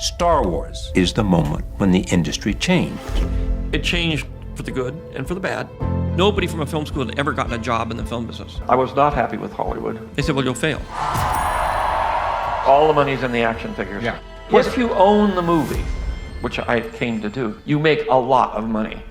Star Wars is the moment when the industry changed. It changed for the good and for the bad. Nobody from a film school had ever gotten a job in the film business. I was not happy with Hollywood. They said, well, you'll fail. All the money's in the action figures. Yeah. If you own the movie, which I came to do, you make a lot of money.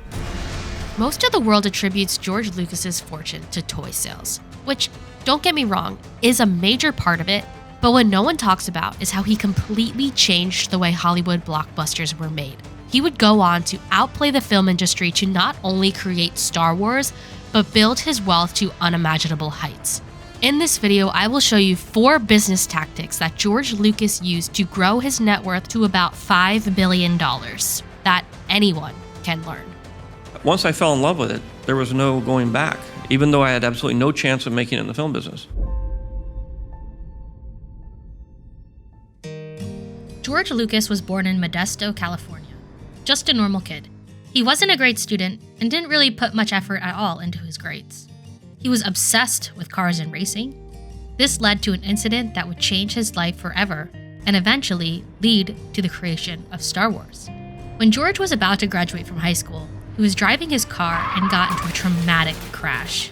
Most of the world attributes George Lucas's fortune to toy sales, which, don't get me wrong, is a major part of it, but what no one talks about is how he completely changed the way Hollywood blockbusters were made. He would go on to outplay the film industry to not only create Star Wars, but build his wealth to unimaginable heights. In this video, I will show you 4 business tactics that George Lucas used to grow his net worth to about $5 billion that anyone can learn. Once I fell in love with it, there was no going back, even though I had absolutely no chance of making it in the film business. George Lucas was born in Modesto, California. Just a normal kid. He wasn't a great student and didn't really put much effort at all into his grades. He was obsessed with cars and racing. This led to an incident that would change his life forever and eventually lead to the creation of Star Wars. When George was about to graduate from high school, he was driving his car and got into a traumatic crash.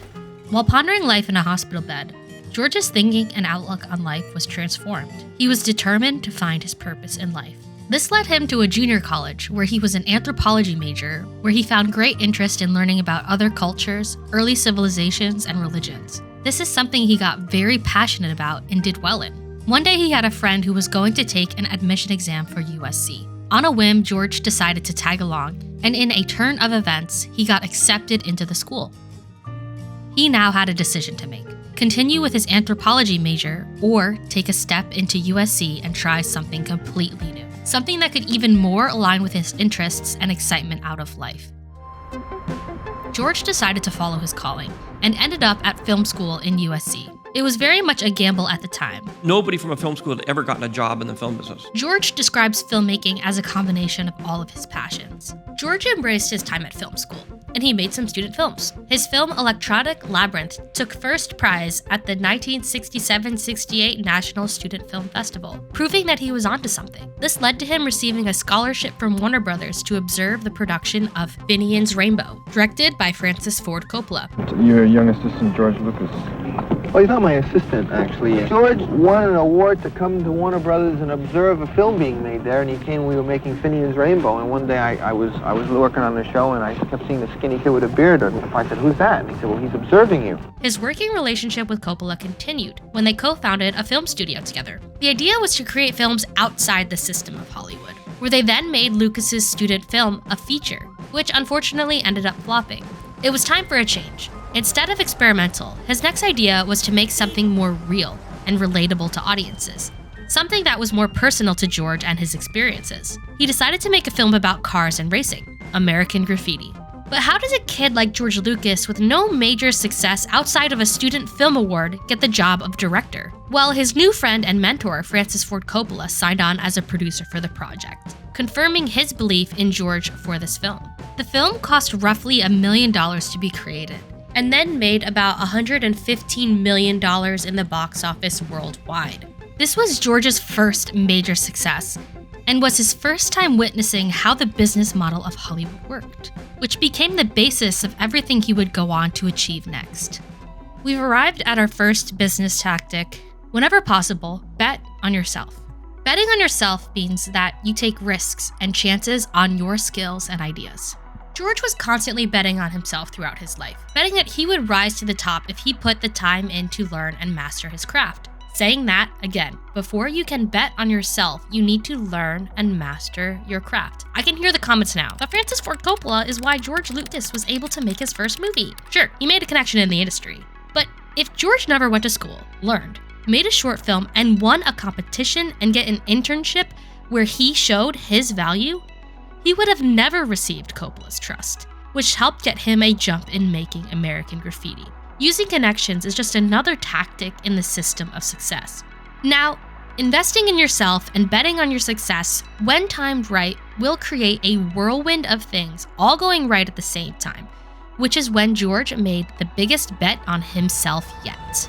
While pondering life in a hospital bed, George's thinking and outlook on life was transformed. He was determined to find his purpose in life. This led him to a junior college where he was an anthropology major, where he found great interest in learning about other cultures, early civilizations, and religions. This is something he got very passionate about and did well in. One day he had a friend who was going to take an admission exam for USC. On a whim, George decided to tag along, and in a turn of events, he got accepted into the school. He now had a decision to make. Continue with his anthropology major, or take a step into USC and try something completely new. Something that could even more align with his interests and excitement out of life. George decided to follow his calling and ended up at film school in USC. It was very much a gamble at the time. Nobody from a film school had ever gotten a job in the film business. George describes filmmaking as a combination of all of his passions. George embraced his time at film school, and he made some student films. His film Electronic Labyrinth took first prize at the 1967-68 National Student Film Festival, proving that he was onto something. This led to him receiving a scholarship from Warner Brothers to observe the production of Finian's Rainbow, directed by Francis Ford Coppola. Your young assistant, George Lucas. Well, he's not my assistant, actually. George won an award to come to Warner Brothers and observe a film being made there, and he came when we were making Finian's Rainbow, and one day I was working on the show, and I kept seeing the skinny kid with a beard, and I said, "Who's that?" And he said, "Well, he's observing you." His working relationship with Coppola continued when they co-founded a film studio together. The idea was to create films outside the system of Hollywood, where they then made Lucas's student film a feature, which unfortunately ended up flopping. It was time for a change. Instead of experimental, his next idea was to make something more real and relatable to audiences, something that was more personal to George and his experiences. He decided to make a film about cars and racing, American Graffiti. But how does a kid like George Lucas with no major success outside of a student film award get the job of director? Well, his new friend and mentor, Francis Ford Coppola, signed on as a producer for the project, confirming his belief in George for this film. The film cost roughly $1 million to be created, and then made about $115 million in the box office worldwide. This was George's first major success, and was his first time witnessing how the business model of Hollywood worked, which became the basis of everything he would go on to achieve next. We've arrived at our first business tactic. Whenever possible, bet on yourself. Betting on yourself means that you take risks and chances on your skills and ideas. George was constantly betting on himself throughout his life, betting that he would rise to the top if he put the time in to learn and master his craft. Saying that, again, before you can bet on yourself, you need to learn and master your craft. I can hear the comments now, but Francis Ford Coppola is why George Lucas was able to make his first movie. Sure, he made a connection in the industry, but if George never went to school, learned, made a short film, and won a competition and get an internship where he showed his value, he would have never received Coppola's trust, which helped get him a jump in making American Graffiti. Using connections is just another tactic in the system of success. Now, investing in yourself and betting on your success, when timed right, will create a whirlwind of things all going right at the same time, which is when George made the biggest bet on himself yet.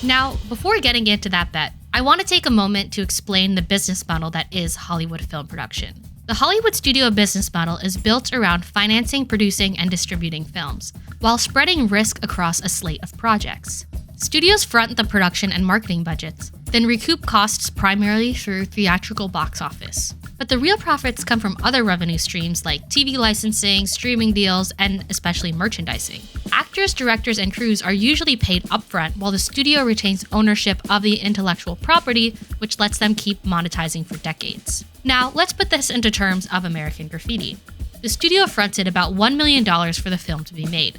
Now, before getting into that bet, I want to take a moment to explain the business model that is Hollywood film production. The Hollywood studio business model is built around financing, producing, and distributing films, while spreading risk across a slate of projects. Studios front the production and marketing budgets, then recoup costs primarily through theatrical box office. But the real profits come from other revenue streams like TV licensing, streaming deals, and especially merchandising. Actors, directors, and crews are usually paid upfront while the studio retains ownership of the intellectual property, which lets them keep monetizing for decades. Now, let's put this into terms of American Graffiti. The studio fronted about $1 million for the film to be made.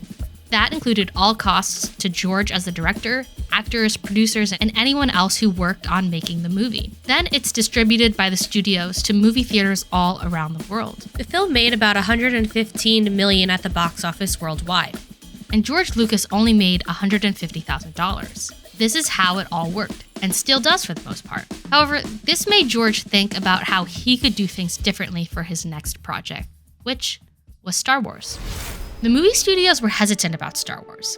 That included all costs to George as the director, actors, producers, and anyone else who worked on making the movie. Then it's distributed by the studios to movie theaters all around the world. The film made about $115 million at the box office worldwide, and George Lucas only made $150,000. This is how it all worked, and still does for the most part. However, this made George think about how he could do things differently for his next project, which was Star Wars. The movie studios were hesitant about Star Wars.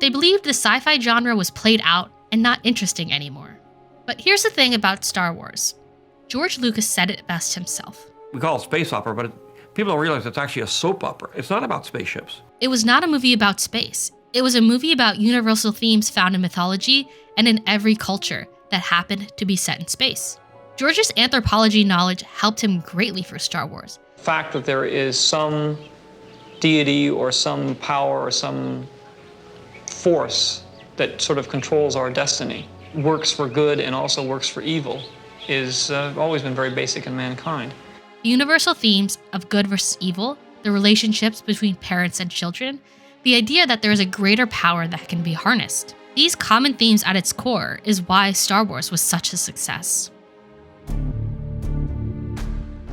They believed the sci-fi genre was played out and not interesting anymore. But here's the thing about Star Wars. George Lucas said it best himself. We call it space opera, but people don't realize it's actually a soap opera. It's not about spaceships. It was not a movie about space. It was a movie about universal themes found in mythology and in every culture that happened to be set in space. George's anthropology knowledge helped him greatly for Star Wars. The fact that there is some deity or some power or some force that sort of controls our destiny, works for good and also works for evil, is always been very basic in mankind. The universal themes of good versus evil, the relationships between parents and children, the idea that there is a greater power that can be harnessed. These common themes at its core is why Star Wars was such a success.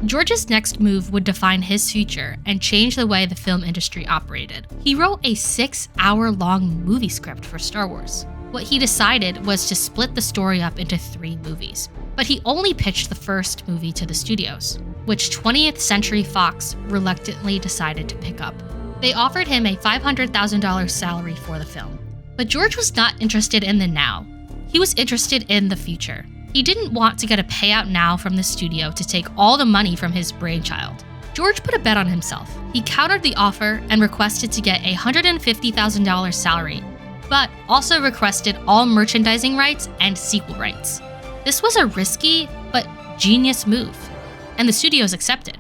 George's next move would define his future and change the way the film industry operated. He wrote a 6-hour-long movie script for Star Wars. What he decided was to split the story up into 3 movies, but he only pitched the first movie to the studios, which 20th Century Fox reluctantly decided to pick up. They offered him a $500,000 salary for the film. But George was not interested in the now. He was interested in the future. He didn't want to get a payout now from the studio to take all the money from his brainchild. George put a bet on himself. He countered the offer and requested to get a $150,000 salary, but also requested all merchandising rights and sequel rights. This was a risky but genius move, and the studios accepted.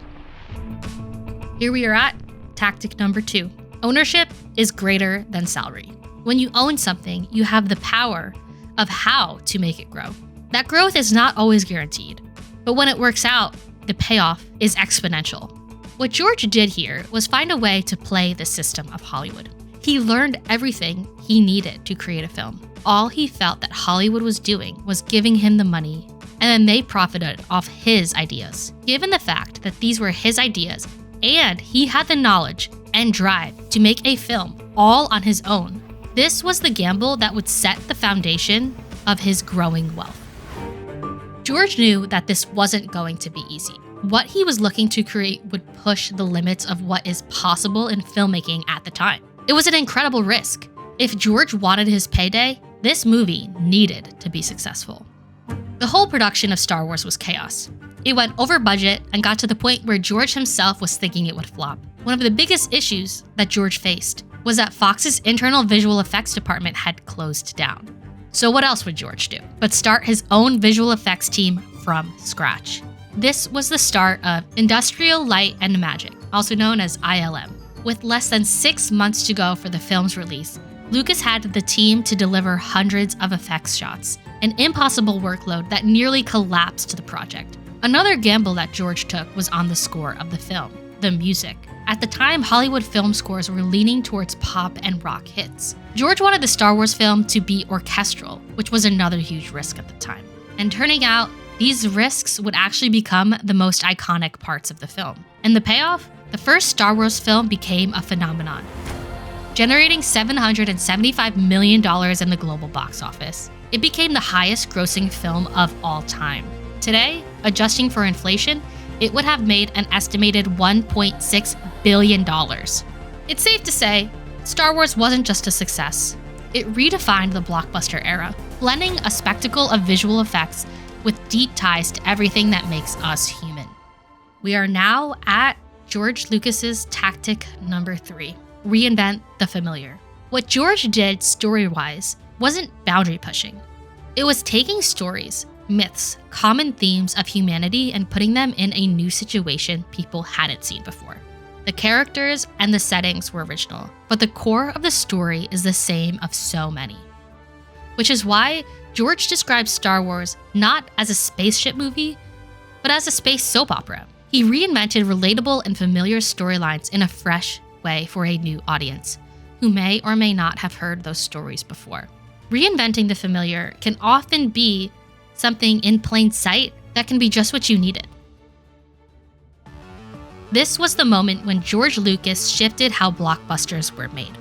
Here we are at tactic number 2. Ownership is greater than salary. When you own something, you have the power of how to make it grow. That growth is not always guaranteed, but when it works out, the payoff is exponential. What George did here was find a way to play the system of Hollywood. He learned everything he needed to create a film. All he felt that Hollywood was doing was giving him the money, and then they profited off his ideas. Given the fact that these were his ideas, and he had the knowledge and drive to make a film all on his own, this was the gamble that would set the foundation of his growing wealth. George knew that this wasn't going to be easy. What he was looking to create would push the limits of what is possible in filmmaking at the time. It was an incredible risk. If George wanted his payday, this movie needed to be successful. The whole production of Star Wars was chaos. It went over budget and got to the point where George himself was thinking it would flop. One of the biggest issues that George faced was that Fox's internal visual effects department had closed down. So what else would George do but start his own visual effects team from scratch? This was the start of Industrial Light and Magic, also known as ILM. With less than 6 months to go for the film's release, Lucas had the team to deliver hundreds of effects shots, an impossible workload that nearly collapsed the project. Another gamble that George took was on the score of the film, the music. At the time, Hollywood film scores were leaning towards pop and rock hits. George wanted the Star Wars film to be orchestral, which was another huge risk at the time. And turning out, these risks would actually become the most iconic parts of the film. And the payoff? The first Star Wars film became a phenomenon, generating $775 million in the global box office. It became the highest grossing film of all time. Today, adjusting for inflation, it would have made an estimated $1.6 billion. It's safe to say, Star Wars wasn't just a success. It redefined the blockbuster era, blending a spectacle of visual effects with deep ties to everything that makes us human. We are now at George Lucas's tactic number 3, reinvent the familiar. What George did story-wise wasn't boundary pushing. It was taking stories, myths, common themes of humanity and putting them in a new situation people hadn't seen before. The characters and the settings were original, but the core of the story is the same of so many. Which is why George describes Star Wars not as a spaceship movie, but as a space soap opera. He reinvented relatable and familiar storylines in a fresh way for a new audience, who may or may not have heard those stories before. Reinventing the familiar can often be something in plain sight that can be just what you needed. This was the moment when George Lucas shifted how blockbusters were made.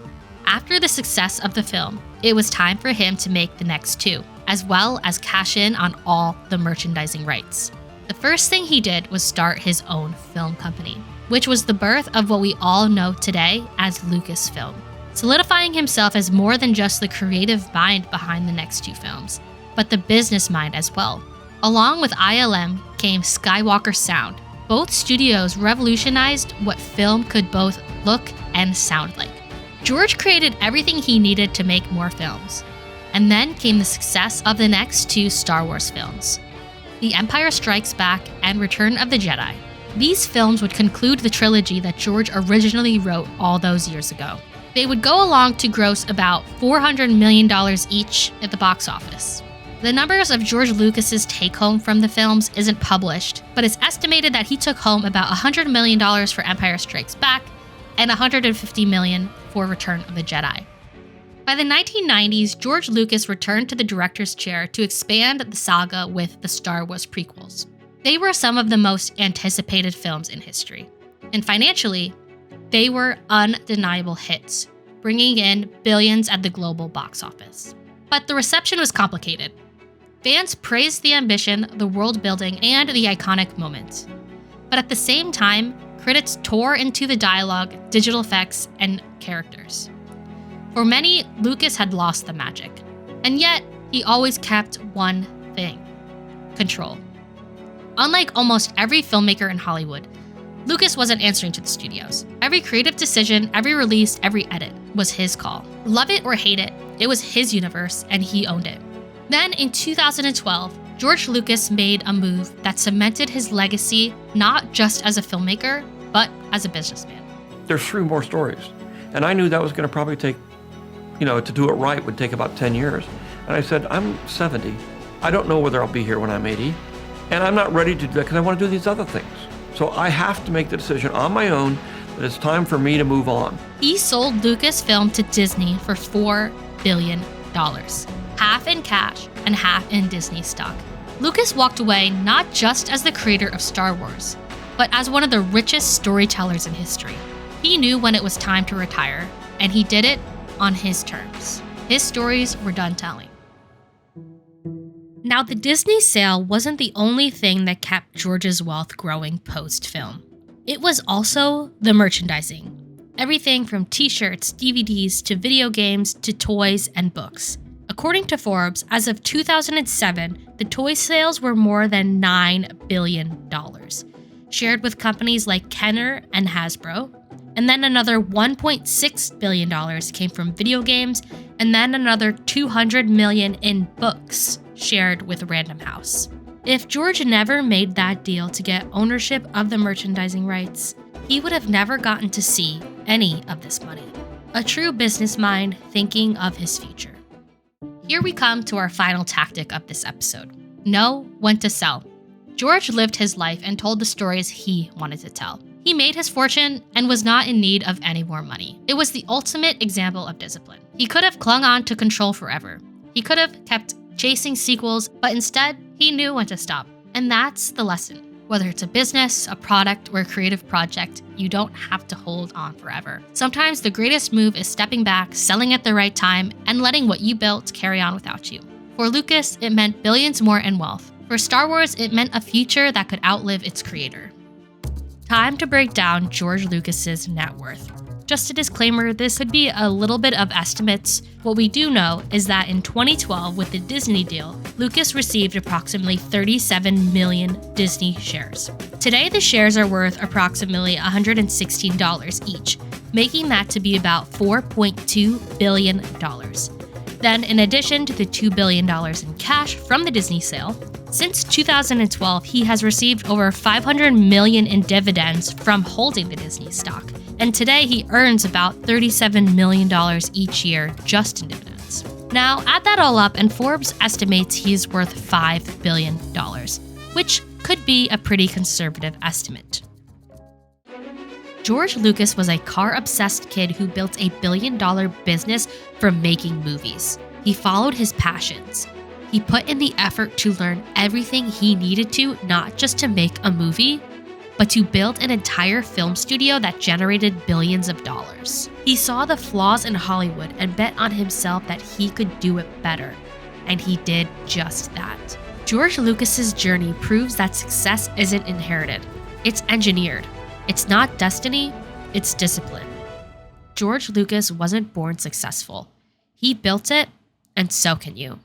After the success of the film, it was time for him to make the next 2, as well as cash in on all the merchandising rights. The first thing he did was start his own film company, which was the birth of what we all know today as Lucasfilm, solidifying himself as more than just the creative mind behind the next 2 films, but the business mind as well. Along with ILM came Skywalker Sound. Both studios revolutionized what film could both look and sound like. George created everything he needed to make more films. And then came the success of the next 2 Star Wars films, The Empire Strikes Back and Return of the Jedi. These films would conclude the trilogy that George originally wrote all those years ago. They would go along to gross about $400 million each at the box office. The numbers of George Lucas's take-home from the films isn't published, but it's estimated that he took home about $100 million for Empire Strikes Back and $150 million for Return of the Jedi. By the 1990s, George Lucas returned to the director's chair to expand the saga with the Star Wars prequels. They were some of the most anticipated films in history, and financially, they were undeniable hits, bringing in billions at the global box office. But the reception was complicated. Fans praised the ambition, the world building, and the iconic moments. But at the same time, critics tore into the dialogue, digital effects, and characters. For many, Lucas had lost the magic. And yet, he always kept one thing: control. Unlike almost every filmmaker in Hollywood, Lucas wasn't answering to the studios. Every creative decision, every release, every edit was his call. Love it or hate it, it was his universe and he owned it. Then in 2012, George Lucas made a move that cemented his legacy not just as a filmmaker, but as a businessman. There's 3 more stories. And I knew that was going to probably take, to do it right would take about 10 years. And I said, I'm 70. I don't know whether I'll be here when I'm 80. And I'm not ready to do that because I want to do these other things. So I have to make the decision on my own that it's time for me to move on. He sold Lucasfilm to Disney for $4 billion, half in cash and half in Disney stock. Lucas walked away not just as the creator of Star Wars, but as one of the richest storytellers in history. He knew when it was time to retire, and he did it on his terms. His stories were done telling. Now, the Disney sale wasn't the only thing that kept George's wealth growing post-film. It was also the merchandising. Everything from t-shirts, DVDs, to video games, to toys and books. According to Forbes, as of 2007, the toy sales were more than $9 billion, shared with companies like Kenner and Hasbro. And then another $1.6 billion came from video games, and then another $200 million in books, shared with Random House. If George never made that deal to get ownership of the merchandising rights, he would have never gotten to see any of this money. A true business mind thinking of his future. Here we come to our final tactic of this episode. Know when to sell. George lived his life and told the stories he wanted to tell. He made his fortune and was not in need of any more money. It was the ultimate example of discipline. He could have clung on to control forever. He could have kept chasing sequels, but instead, he knew when to stop. And that's the lesson. Whether it's a business, a product, or a creative project, you don't have to hold on forever. Sometimes the greatest move is stepping back, selling at the right time, and letting what you built carry on without you. For Lucas, it meant billions more in wealth. For Star Wars, it meant a future that could outlive its creator. Time to break down George Lucas's net worth. Just a disclaimer, this could be a little bit of estimates. What we do know is that in 2012, with the Disney deal, Lucas received approximately 37 million Disney shares. Today, the shares are worth approximately $116 each, making that to be about $4.2 billion. Then, in addition to the $2 billion in cash from the Disney sale, since 2012, he has received over $500 million in dividends from holding the Disney stock. And today he earns about $37 million each year just in dividends. Now, add that all up and Forbes estimates he's worth $5 billion, which could be a pretty conservative estimate. George Lucas was a car-obsessed kid who built a billion-dollar business from making movies. He followed his passions. He put in the effort to learn everything he needed to, not just to make a movie, but to build an entire film studio that generated billions of dollars. He saw the flaws in Hollywood and bet on himself that he could do it better, and he did just that. George Lucas's journey proves that success isn't inherited, it's engineered. It's not destiny, it's discipline. George Lucas wasn't born successful. He built it, and so can you.